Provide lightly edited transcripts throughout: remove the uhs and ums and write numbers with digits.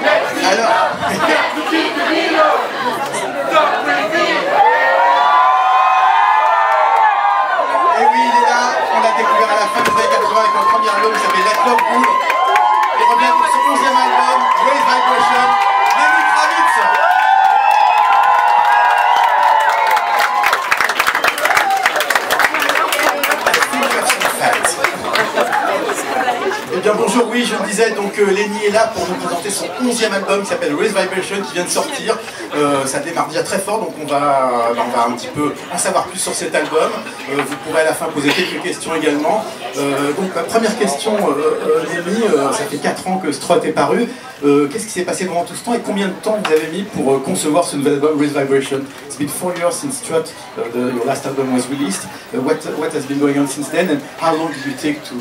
Alors... Et oui, il est là, on l'a découvert à la fin des années 80 avec un premier album qui s'appelait Let Love Rule. Il revient pour son 11e album, Raise Vibration, Lenny Kravitz. Eh bien bonjour, oui, je le disais, donc Lenny est là pour nous présenter son 11e album qui s'appelle Raise Vibration, qui vient de sortir. Ça démarre déjà très fort, donc on va un petit peu en savoir plus sur cet album. Vous pourrez à la fin poser quelques questions également. Donc la première question, Lenny, ça fait 4 ans que Strut est paru. Qu'est-ce qui s'est passé pendant tout ce temps et combien de temps vous avez mis pour concevoir ce nouvel album Raise Vibration? It's been 4 years since Strut, your last album was released. What has been going on since then, and how long did you take to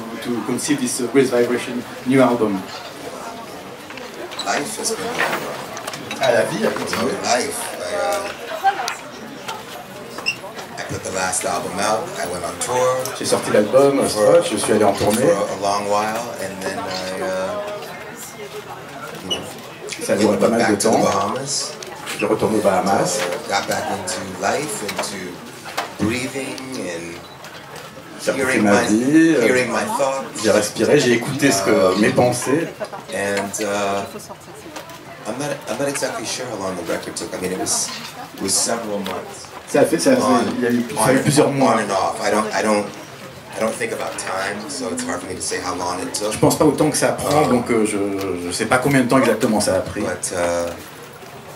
conceive this Raise Vibration new album? Life has been À la vie, à continuer. life. I put the last album out. I went on tour. J'ai sorti l'album, Strut, je suis allé en tournée. For a long while, and then Ça a I duré went pas mal de back to the temps. Bahamas. Je retourne aux Bahamas. Got back into life, into breathing and J'ai repris hearing ma vie. hearing my thoughts. J'ai respiré, j'ai écouté mes pensées. And I'm not exactly sure how long the record took. I mean, it was several months. Il y a eu plusieurs mois. On and off. I don't think about time, so it's hard for me to say how long it took. Je pense pas autant que ça prend, donc je sais pas combien de temps exactement ça a pris. But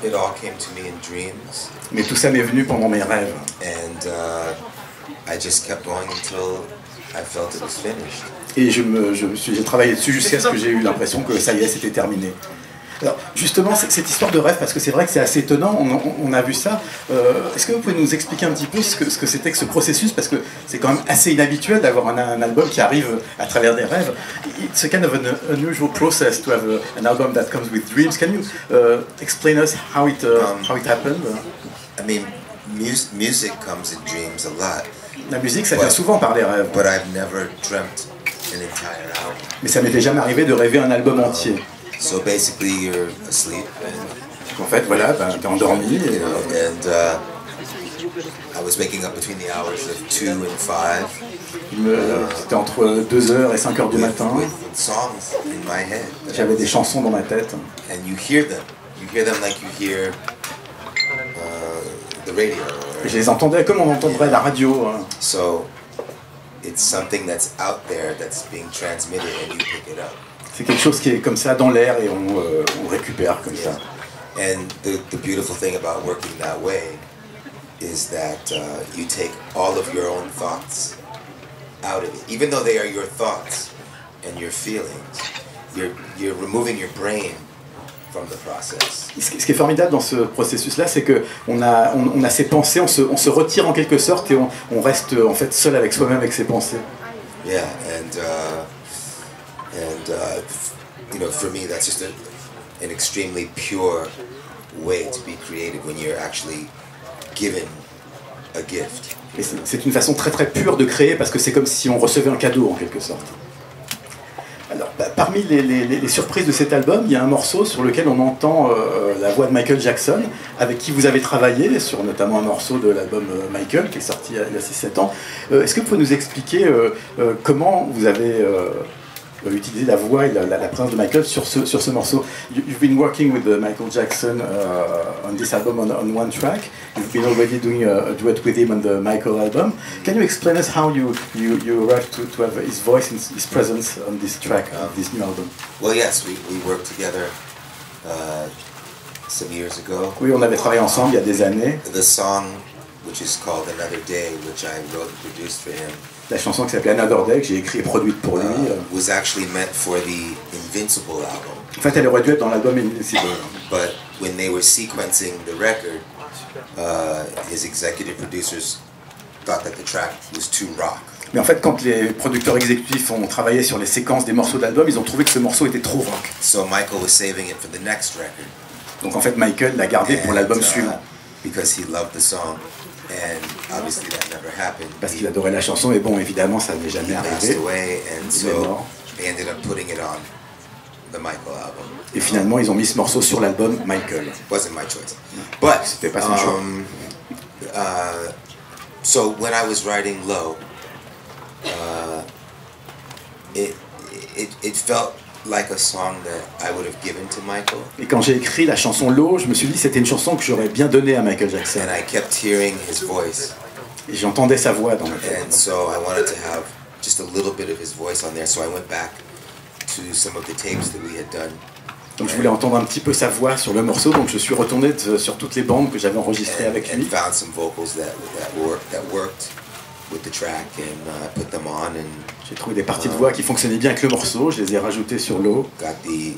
it all came to me in dreams, Mais tout ça m'est venu pendant mes rêves. and I just kept going until I felt it was finished. Et j'ai travaillé dessus jusqu'à ce que j'ai eu l'impression que ça y est, c'était terminé. Alors, justement, cette histoire de rêve, parce que c'est vrai que c'est assez étonnant, on a vu ça. Est-ce que vous pouvez nous expliquer un petit peu ce que c'était que ce processus? Parce que c'est quand même assez inhabituel d'avoir un album qui arrive à travers des rêves. It's a kind of an unusual process to have an album that comes with dreams. Can you explain us how it happened? I mean, music comes in dreams a lot, La musique, ça vient souvent par les rêves. but I've never dreamt an entire album. Mais ça m'était jamais arrivé de rêver un album entier. So basically, you're asleep, En fait, voilà, t'es endormi. and I was waking up between the hours of 2 and 5. C'était entre 2h et 5h du matin. With songs in my head. J'avais des chansons dans ma tête. And you hear them. You hear them like you hear the radio. Je les entendais comme on entendrait la radio. So it's something that's out there that's being transmitted and you pick it up. C'est quelque chose qui est comme ça dans l'air et on récupère comme ça. And the beautiful thing about working that way is that you take all of your own thoughts out of it. Even though they are your thoughts and your feelings, you're removing your brain from the process. Ce qui est formidable dans ce processus-là, c'est qu'on a ses pensées, on se retire en quelque sorte et on reste en fait seul avec soi-même, avec ses pensées. Yeah, and you know, for me, that's just an extremely pure way to be creative when you're actually given a gift. Et c'est une façon très très pure de créer parce que c'est comme si on recevait un cadeau en quelque sorte. Alors, parmi les surprises de cet album, il y a un morceau sur lequel on entend la voix de Michael Jackson, avec qui vous avez travaillé, sur notamment un morceau de l'album Michael, qui est sorti il y a 6-7 ans. Est-ce que vous pouvez nous expliquer comment vous avez utilisé la voix et la présence de Michael sur ce morceau? You've been working with Michael Jackson on this album on one track. You've been already doing a duet with him on the Michael album. Can you explain us how you arrived to have his voice and his presence on this track, this new album? Well, yes, we worked together some years ago. Oui, on avait travaillé ensemble il y a des années. The song, which is called Another Day, which I wrote and produced for him, La chanson qui s'appelait Another Day, que j'ai écrite et produite pour lui. was actually meant for the Invincible album. En fait, elle aurait dû être dans l'album Invincible. But when they were sequencing the record, his executive producers thought that the track was too rock. Mais en fait, quand les producteurs exécutifs ont travaillé sur les séquences des morceaux d'album, ils ont trouvé que ce morceau était trop rock. So Michael was saving it for the next record. Donc en fait, Michael l'a gardé pour l'album suivant. Because he loved the song. And obviously that never happened. Parce qu'il adorait la chanson, et bon, évidemment, ça n'est jamais He passed arrivé. away, and Il est so mort. they ended up putting it on the Michael album. Et finalement, ils ont mis ce morceau sur l'album Michael. Wasn't my choice, but C'était pas son choix. So when I was writing Low, it felt like a song that I would have given to Michael. Et quand j'ai écrit la chanson Low, je me suis dit c'était une chanson que j'aurais bien donnée à Michael Jackson. And I kept hearing his voice. Et j'entendais sa voix dans ma tête. And so I wanted to have just a little bit of his voice on there. So I went back to some of the tapes that we had done. Donc je voulais entendre un petit peu sa voix sur le morceau, donc je suis retourné sur toutes les bandes que j'avais enregistrées avec lui. And found some vocals that worked with the track and put them on and j'ai trouvé des parties de voix qui fonctionnaient bien avec le morceau, je les ai rajoutées sur Low. Got the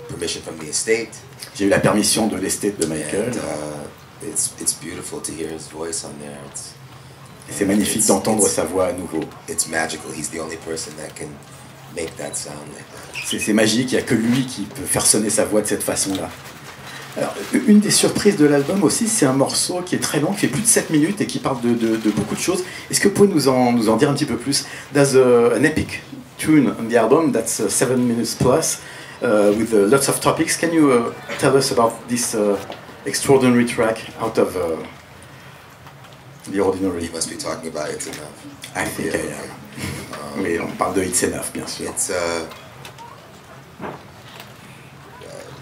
permission from the estate. J'ai eu la permission de l'estate de Michael. And, it's beautiful to hear his voice on there. Et c'est magnifique d'entendre sa voix à nouveau. It's magical. He's the only person that can make that sound like that. C'est magique, il n'y a que lui qui peut faire sonner sa voix de cette façon-là. Alors, une des surprises de l'album aussi, c'est un morceau qui est très long, qui fait plus de 7 minutes et qui parle de beaucoup de choses. Est-ce que vous pouvez nous en dire un petit peu plus? There's an epic tune on the album that's 7 minutes plus, with lots of topics. Can you tell us about this extraordinary track out of The Ordinary? You must be talking about It's Enough. I think I am. Oui, on parle de It's Enough, bien sûr. It's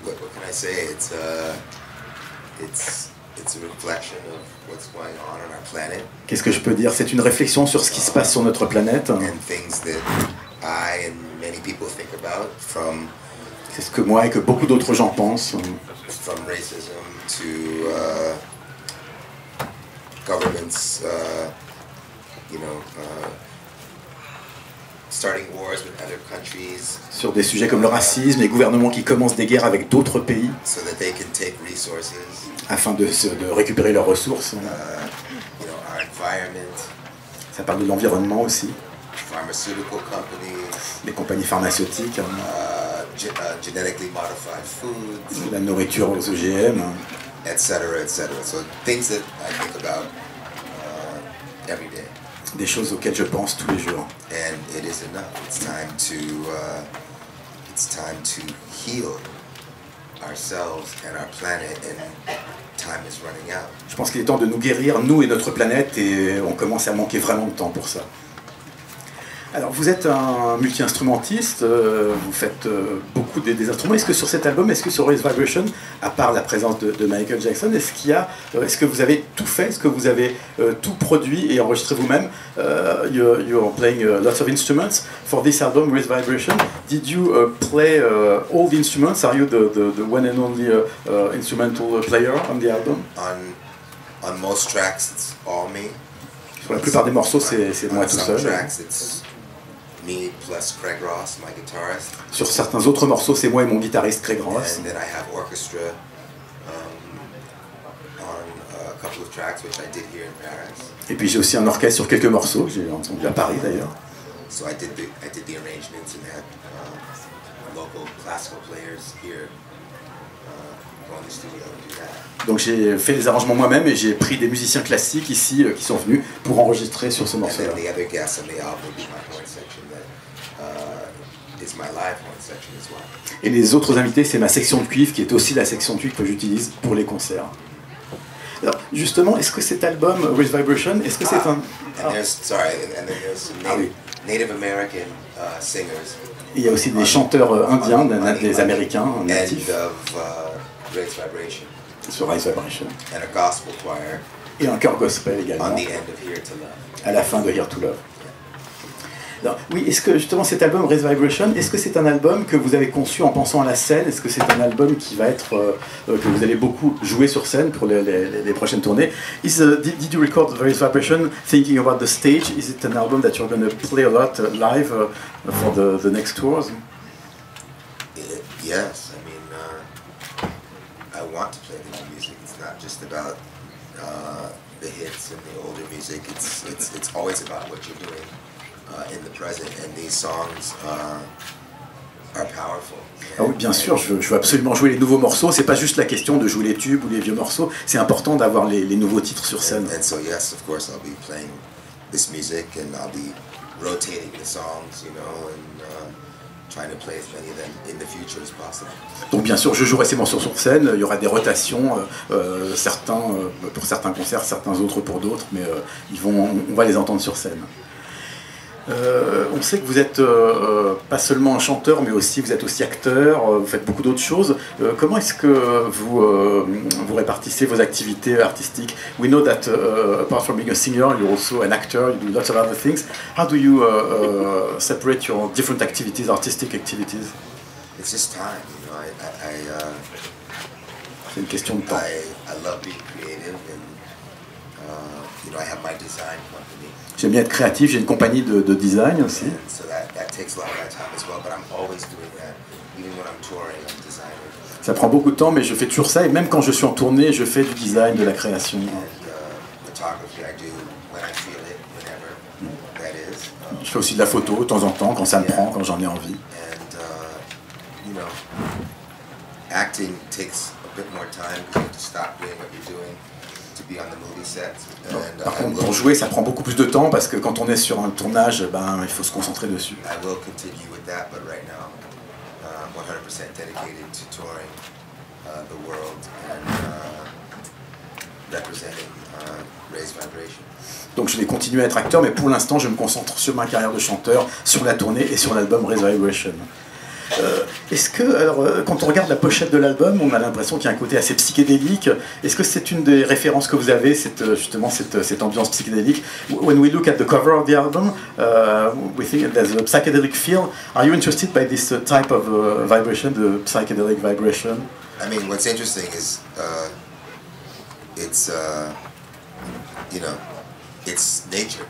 what can I say? It's a reflection of what's going on our planet. Qu'est-ce que je peux dire? C'est une réflexion sur ce qui se passe sur notre planète. And things that I and many people think about, from c'est ce que moi et que beaucoup d'autres gens pensent. From racism to governments, starting wars with other countries. Sur des sujets comme le racisme, les gouvernements qui commencent des guerres avec d'autres pays. So that they can take resources. Afin de récupérer leurs ressources. Our environment. Ça parle de l'environnement aussi. Pharmaceutical companies. Les compagnies pharmaceutiques. Genetically modified foods. La nourriture aux OGM. Etc. So things that I think about every day. Des choses auxquelles je pense tous les jours. And it is enough. It's time to heal ourselves and our planet, and time is running out. Je pense qu'il est temps de nous guérir, nous et notre planète, et on commence à manquer vraiment de temps pour ça. Alors vous êtes un multi-instrumentiste, vous faites beaucoup des instruments. Est-ce que sur cet album, est-ce que sur Raise Vibration, à part la présence de Michael Jackson, est-ce que vous avez tout fait? Est-ce que vous avez tout produit et enregistré vous-même? You're playing lots of instruments for this album, Raise Vibration. Did you play all the instruments? Are you the one and only instrumental player on the album? On most tracks, it's all me. Sur la plupart des morceaux, c'est moi tout seul. Me plus Craig Ross, my guitarist. Sur certains autres morceaux, c'est moi et mon guitariste Craig Ross. And then I have orchestra on a couple of tracks which I did here in Paris. Et puis j'ai aussi un orchestre sur quelques morceaux que j'ai entendu à Paris d'ailleurs. So I did the arrangements and had local classical players here go in the studio and do that. Donc j'ai fait les arrangements moi-même et j'ai pris des musiciens classiques ici qui sont venus pour enregistrer sur ce morceau-là. Et les autres invités, c'est ma section de cuivre qui est aussi la section de cuivre que j'utilise pour les concerts. Alors justement, est-ce que cet album, Raise Vibration, est-ce que c'est un... Native American singers. Il y a aussi des chanteurs indiens, des Américains natifs. Raise Vibration. Sur Raise Vibration. And a gospel choir. Et un chœur gospel également. On the end of Here to Love. À la fin de Here to Love. Alors, oui, est-ce que justement cet album Raise Vibration, est-ce que c'est un album que vous avez conçu en pensant à la scène? Est-ce que c'est un album qui va être que vous allez beaucoup jouer sur scène pour les prochaines tournées? Did you record Raise Vibration thinking about the stage? Is it an album that you're going to play a lot live for the next tours? Yes, I mean, I want to play the new music. It's not just about the hits and the older music. It's always about what you're doing in the present, and these songs are powerful. Ah oui, bien sûr, je veux absolument jouer les nouveaux morceaux. C'est pas juste la question de jouer les tubes ou les vieux morceaux. C'est important d'avoir les nouveaux titres sur scène. And so yes, of course, I'll be playing this music, and I'll be rotating the songs, you know, and trying to play as many of them in the future as possible. Donc bien sûr, je jouerai ces morceaux sur scène, il y aura des rotations, certains pour certains concerts, certains autres pour d'autres, mais on va les entendre sur scène. On sait que vous êtes pas seulement un chanteur, mais aussi vous êtes aussi acteur, vous faites beaucoup d'autres choses. Comment est-ce que vous répartissez vos activités artistiques? We know that apart from being a singer, you're also an actor, you do lots of other things. How do you separate your different activities, artistic activities? It's just time, you know. C'est une question de temps. I love being creative, and you know, I have my design company. J'aime bien être créatif, j'ai une compagnie de design aussi. So that takes a lot of my time as well, but I'm always doing that. Even when I'm touring, I'm designing. Ça prend beaucoup de temps, mais je fais toujours ça, et même quand je suis en tournée, je fais du design, de la création. Photography, I do when I feel it, whenever that is. Je fais aussi de la photo de temps en temps, quand ça me prend, quand j'en ai envie. And you know, acting takes a bit more time because you have to stop doing what you're doing to be on the movie set. And par contre, pour jouer, ça prend beaucoup plus de temps parce que quand on est sur un tournage, il faut se concentrer dessus. I will continue with that, but right now, 100% dedicated to touring the world and representing Raised Vibration. Donc je vais continuer à être acteur, mais pour l'instant, je me concentre sur ma carrière de chanteur, sur la tournée et sur l'album Raised Vibration. Est-ce que, alors, quand on regarde la pochette de l'album, on a l'impression qu'il y a un côté assez psychédélique. Est-ce que c'est une des références que vous avez, justement cette ambiance psychédélique? When we look at the cover of the album, we think there's a psychedelic feel. Are you interested by this type of vibration, the psychedelic vibration? I mean, what's interesting is it's you know, it's nature.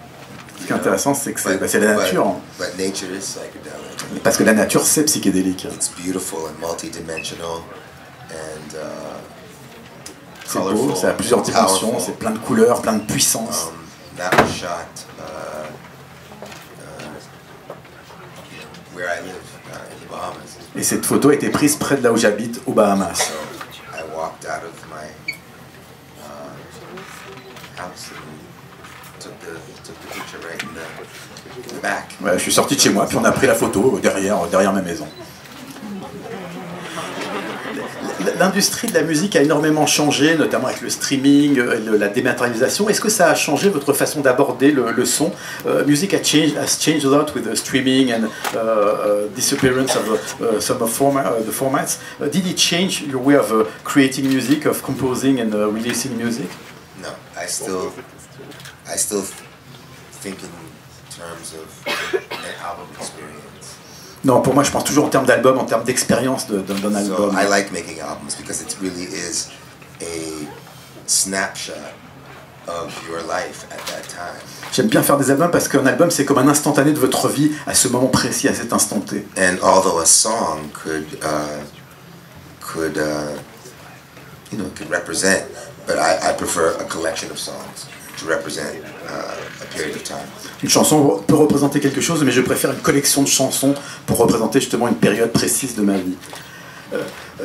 Ce qui est intéressant, c'est que c'est la nature. But nature is psychedelic. Parce que la nature, c'est psychédélique. It's beautiful and multidimensional and c'est beau, c'est à plusieurs dimensions, c'est plein de couleurs, plein de puissance. That was shot where I live in the Bahamas. Et cette photo a été prise près de là où j'habite, aux Bahamas. So I walked out of my house and took the picture right in the back. Ouais, je suis sorti de chez moi, puis on a pris la photo derrière ma maison. L'industrie de la musique a énormément changé, notamment avec le streaming, la dématérialisation. Est-ce que ça a changé votre façon d'aborder le son? Music has changed a lot with the streaming and disappearance of some of the formats. Did it change your way of creating music, of composing and releasing music? No, I still think in terms of an album experience. Non, pour moi, je pense toujours en termes d'album, en termes d'expérience d'un album. So I like making albums because it really is a snapshot of your life at that time. J'aime bien faire des albums parce qu'un album, c'est comme un instantané de votre vie à ce moment précis, à cet instant T. And although a song could represent, but I prefer a collection of songs to represent a period of time. Une chanson peut représenter quelque chose, mais je préfère une collection de chansons pour représenter justement une période précise de ma vie.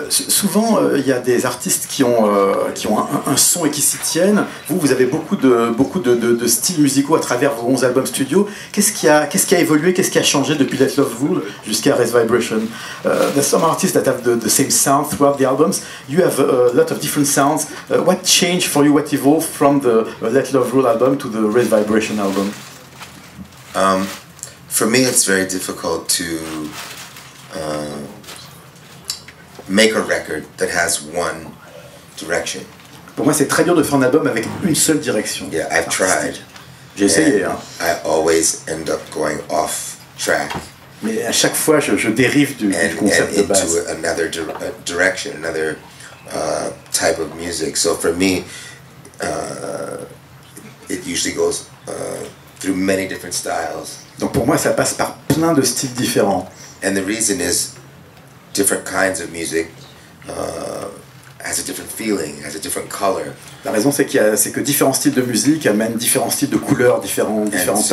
Souvent, il y a des artistes qui ont un son et qui s'y tiennent. Vous avez beaucoup de styles musicaux à travers vos 11 albums studio. Qu'est-ce qui a évolué, qu'est-ce qui a changé depuis Let Love Rule jusqu'à Raised Vibration? There's some artists that have the same sound throughout the albums. You have a lot of different sounds. What changed for you? What evolved from the Let Love Rule album to the Raised Vibration album? For me, it's very difficult to make a record that has one direction. Pour moi, c'est très dur de faire un album avec une seule direction. Yeah, I've tried. J'ai essayé. Hein. I always end up going off track. Mais à chaque fois, je dérive du concept de base. Into another direction, another type of music. So for me, it usually goes through many different styles. Donc pour moi, ça passe par plein de styles différents. And the reason is different kinds of music has a different feeling, has a different color. La raison, c'est que différents styles de musique amènent différents styles de couleurs, différents types.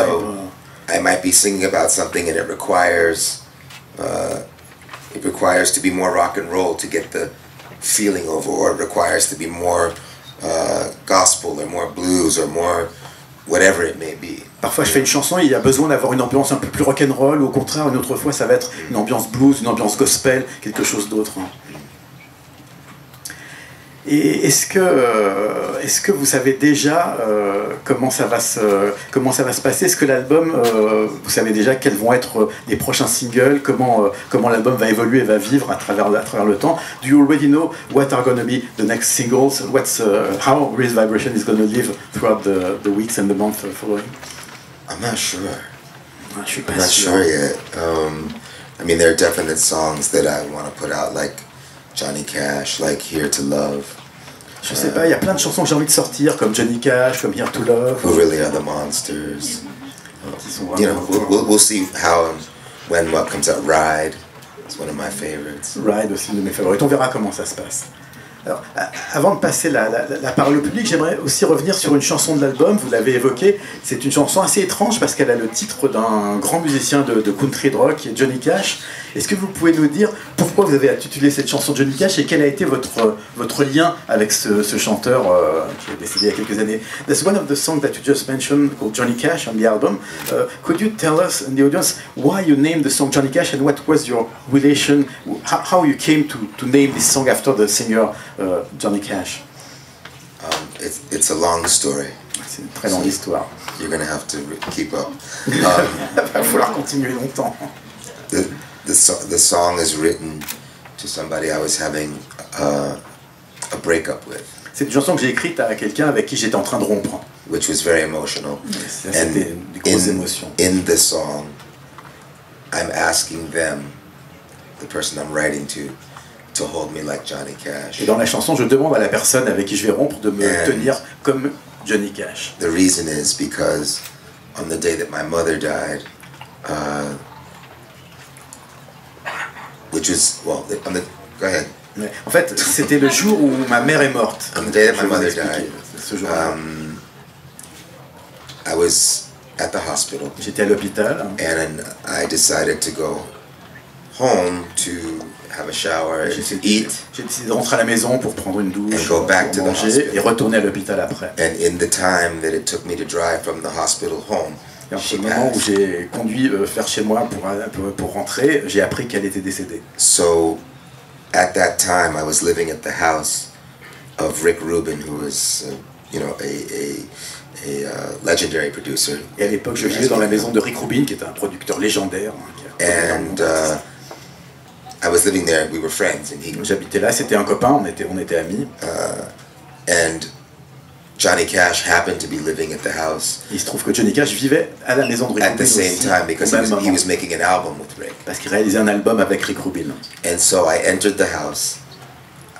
I might be singing about something and it requires to be more rock and roll to get the feeling over, or it requires to be more gospel or more blues or more whatever it may be. Parfois je fais une chanson et il y a besoin d'avoir une ambiance un peu plus rock'n'roll, ou au contraire une autre fois ça va être une ambiance blues, une ambiance gospel, quelque chose d'autre. Et est-ce que vous savez déjà comment ça va se passer? Est-ce que l'album, vous savez déjà quels vont être les prochains singles, comment l'album va évoluer, va vivre à travers le temps? Do you already know what are going to be the next singles? How Raise Vibration is going to live throughout the weeks and the months following? I'm not sure. Je suis pas I'm not sûr. sure yet. I mean, there are definite songs that I want to put out, like Johnny Cash, like Here to Love. Je sais pas, il y a plein de chansons que j'ai envie de sortir, comme Johnny Cash, comme Here to Love. Who Really Are the Monsters. Qui sont You know, vraiment... we'll see how when what comes out. Ride. It's one of my favorites. Ride aussi, une de mes favorites. On verra comment ça se passe. Alors, avant de passer la parole au public, j'aimerais aussi revenir sur une chanson de l'album, vous l'avez évoqué, c'est une chanson assez étrange parce qu'elle a le titre d'un grand musicien de country rock qui est Johnny Cash. Est-ce que vous pouvez nous dire pourquoi vous avez intitulé cette chanson Johnny Cash et quel a été votre lien avec ce chanteur qui est décédé il y a quelques années? There's one of the songs that you just mentioned called Johnny Cash on the album. Could you tell us and the audience why you named the song Johnny Cash and what was your relation, how you came to name this song after the singer Johnny Cash? It's a long story. C'est une très longue histoire. You're gonna have to keep up. Il va falloir continuer longtemps. The song is written to somebody I was having a breakup with. C'est une chanson que j'ai écrite à quelqu'un avec qui j'étais en train de rompre. Which was very emotional. C'était des grosses émotions. In the song, I'm asking them, the person I'm writing to hold me like Johnny Cash. Et dans la chanson, je demande à la personne avec qui je vais rompre de me tenir comme Johnny Cash. The reason is because on the day that my mother died, which was, well, go ahead. En fait, c'était le jour où ma mère est morte. On the day that my mother died, ce jour-là. I was at the hospital. J'étais à l'hôpital. And I decided to go home to have a shower and to eat. J'ai décidé de rentrer à la maison pour prendre une douche, and go back pour to the manger hospital. et retourner à l'hôpital après. And in the time that it took me to drive from the hospital home, Et she au moment où passed. j'ai conduit vers chez moi pour rentrer, j'ai appris qu'elle était décédée. So at that time, I was living at the house of Rick Rubin, who was, a legendary producer. Et à l'époque, je vivais dans la maison de Rick Rubin, qui est un producteur légendaire. And I was living there. We were friends, and j'habitais là. C'était un copain. On était amis. And Johnny Cash happened to be living at the house. Il se trouve que Johnny Cash vivait à la maison de Rick At Rubin the same aussi, time, because he was making an album with Rick. parce qu'il réalisait un album avec Rick Rubin. And so I entered the house.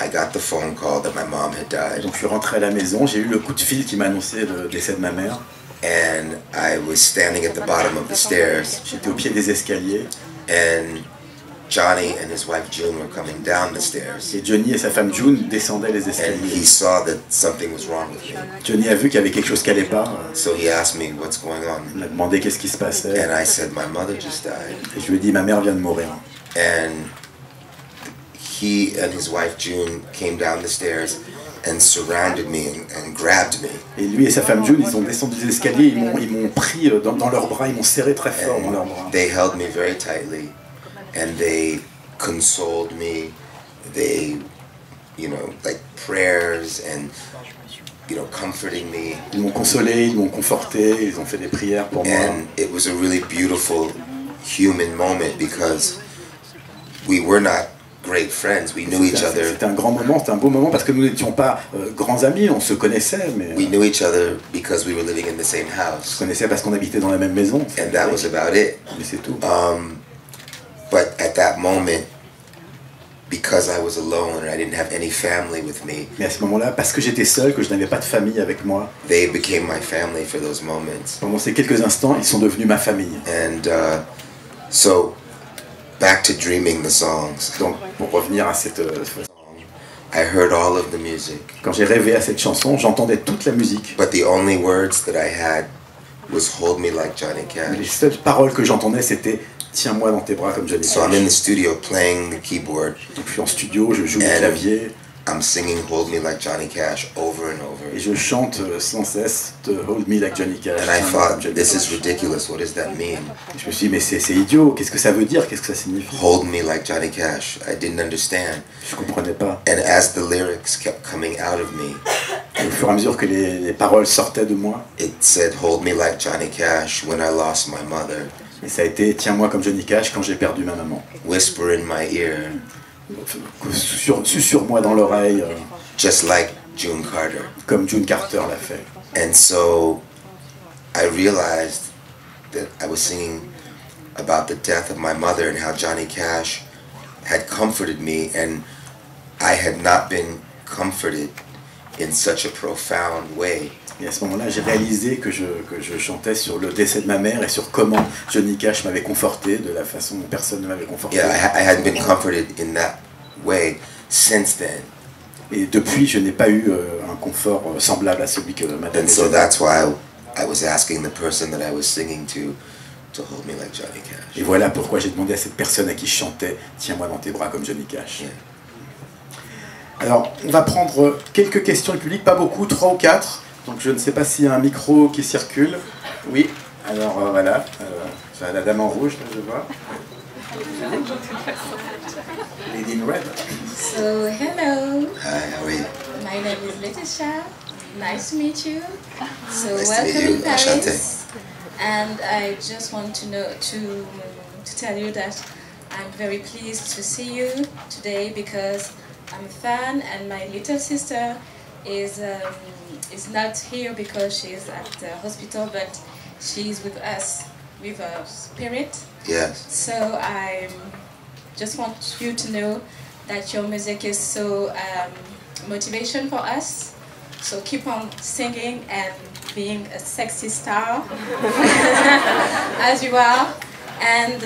I got the phone call that my mom had died. Donc je suis rentré à la maison. J'ai eu le coup de fil qui m'a annoncé le décès de ma mère. And I was standing at the bottom of the stairs. J'étais au pied des escaliers. And Johnny and his wife June were coming down the stairs. Et Johnny et sa femme June descendaient les And he escaliers. saw that something was wrong with me. Johnny a vu qu'il y avait quelque chose qui allait pas. So he asked me, what's going on? Il m'a demandé qu'est-ce qui se passait. And I said, my mother just died. Et je lui ai dit, ma mère vient de mourir. And he and his wife June came down the stairs and surrounded me and grabbed me. Et lui et sa femme June, ils ont descendu les escaliers, ils m'ont pris dans leurs bras, ils m'ont serré très fort dans leurs bras. They held me very tightly, and they consoled me. They, like prayers and, comforting me. Ils m'ont consolé, ils m'ont conforté, ils ont fait des prières pour moi. And it was a really beautiful human moment because we were not great friends. We knew each other. C'était un grand moment, c'était un beau moment parce que nous n'étions pas grands amis, on se connaissait, mais We knew each other because we were living in the same on se house. connaissait parce qu'on habitait dans la même maison. And that was about it. Mais c'est tout. But at that moment, because I was alone and I didn't have any family with me, Mais à ce moment-là, parce que j'étais seul, que je n'avais pas de famille avec moi, they became my family for those moments. pendant ces quelques instants, ils sont devenus ma famille. And so, back to dreaming the songs. Donc, pour revenir à cette... I heard all of the music, quand j'ai rêvé à cette chanson, j'entendais toute la musique. but the only words that I had was "Hold me like Johnny Mais les Cash." seules paroles que j'entendais, c'était « Tiens-moi dans tes bras comme Johnny So I'm in the Cash ». studio playing the keyboard, Donc je suis en studio, je joue du And clavier, I'm singing Hold Me Like Johnny Cash over and over. Et je chante sans cesse Hold Me Like Johnny Cash. And I thought, this is ridiculous. What does that mean? Et je me suis dit, mais c'est idiot. Qu'est-ce que ça veut dire? Qu'est-ce que ça signifie? Hold me like Johnny Cash. I didn't understand. Je comprenais pas. And as the lyrics kept coming out of me, et au fur et à mesure que les paroles sortaient de moi, it said, Hold me like Johnny Cash when I lost my mother. Et ça a été tiens-moi comme Johnny Cash quand j'ai perdu ma maman. Whisper in my ear. Susurre-moi dans l'oreille. Just like June Carter. Comme June Carter l'a fait. And so I realized that I was singing about the death of my mother and how Johnny Cash had comforted me, and I had not been comforted in such a profound way. Et à ce moment-là, j'ai réalisé que je chantais sur le décès de ma mère et sur comment Johnny Cash m'avait conforté de la façon dont personne ne m'avait conforté. Yeah, I hadn't been comforted in that way since then. Et depuis, je n'ai pas eu un confort semblable à celui que m'a donné. And so that's why I was asking the person that I was singing to hold me like Johnny Cash. Et voilà pourquoi j'ai demandé à cette personne à qui je chantais, tiens-moi dans tes bras comme Johnny Cash. Yeah. Alors, on va prendre quelques questions du public, pas beaucoup, 3 ou 4. Donc je ne sais pas s'il y a un micro qui circule. Oui, alors voilà, la dame en rouge, là, je vois. Lady in red. So, hello. Hi, how are you? My name is Letitia. Nice to meet you. So, Nice to welcome meet you. in Paris. Enchanté. And I just want to tell you that I'm very pleased to see you today because I'm a fan, and my little sister is not here because she's at the hospital, but she's with us, with her spirit. Yes. So I just want you to know that your music is so motivation for us. So keep on singing and being a sexy star as you are. And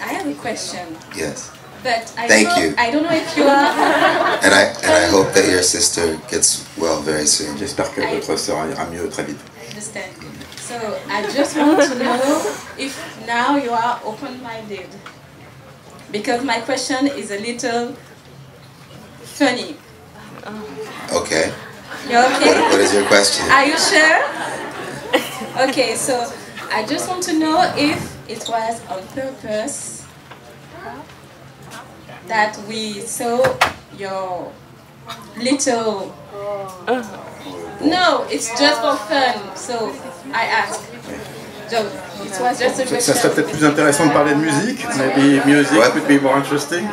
I have a question. Yes. But I Thank don't know, you. I don't know if you are. And I hope that your sister gets well very soon. J'espère que votre sœur ira mieux très vite. I understand. So I just want to know if now you are open-minded. Because my question is a little funny. Okay. You okay? What is your question? Are you sure? Okay, so I just want to know if it was on purpose that we saw your little... No, it's just for fun, so I asked. So it was just a Ça question. serait peut-être plus intéressant de parler de musique. Maybe music would be more interesting.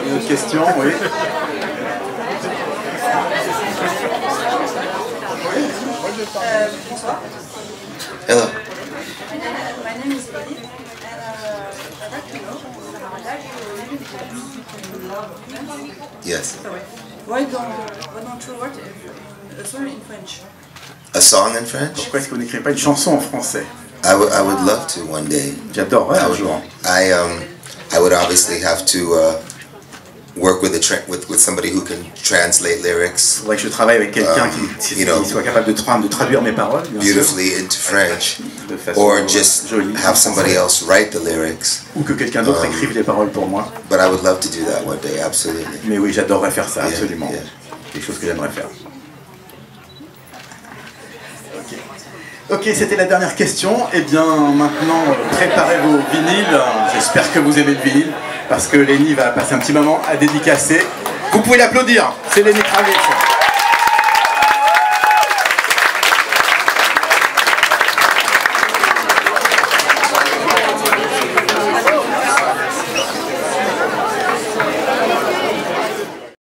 Une autre question, oui. Bonsoir. Hello. My name is Lily, and I'd like to know, Yes. why don't you write a song in French? A song in French? Pourquoi est-ce qu'on n'écrit pas une chanson en français? I would love to one day. J'adorerais un jour. I would obviously have to work with somebody who can translate lyrics Il faudrait que je travaille avec quelqu'un qui soit capable de traduire mes paroles, bien sûr, beautifully into French, de façon or just jolie, have somebody else write the lyrics. ou que quelqu'un d'autre écrive les paroles pour moi. But I would love to do that one day, absolutely. Mais oui, j'adorerais faire ça, Yeah, absolument. yeah. Quelque chose que j'aimerais faire. Ok, c'était la dernière question. Eh bien, maintenant, préparez vos vinyles. J'espère que vous aimez le vinyle, parce que Lenny va passer un petit moment à dédicacer. Vous pouvez l'applaudir, c'est Lenny Kravitz.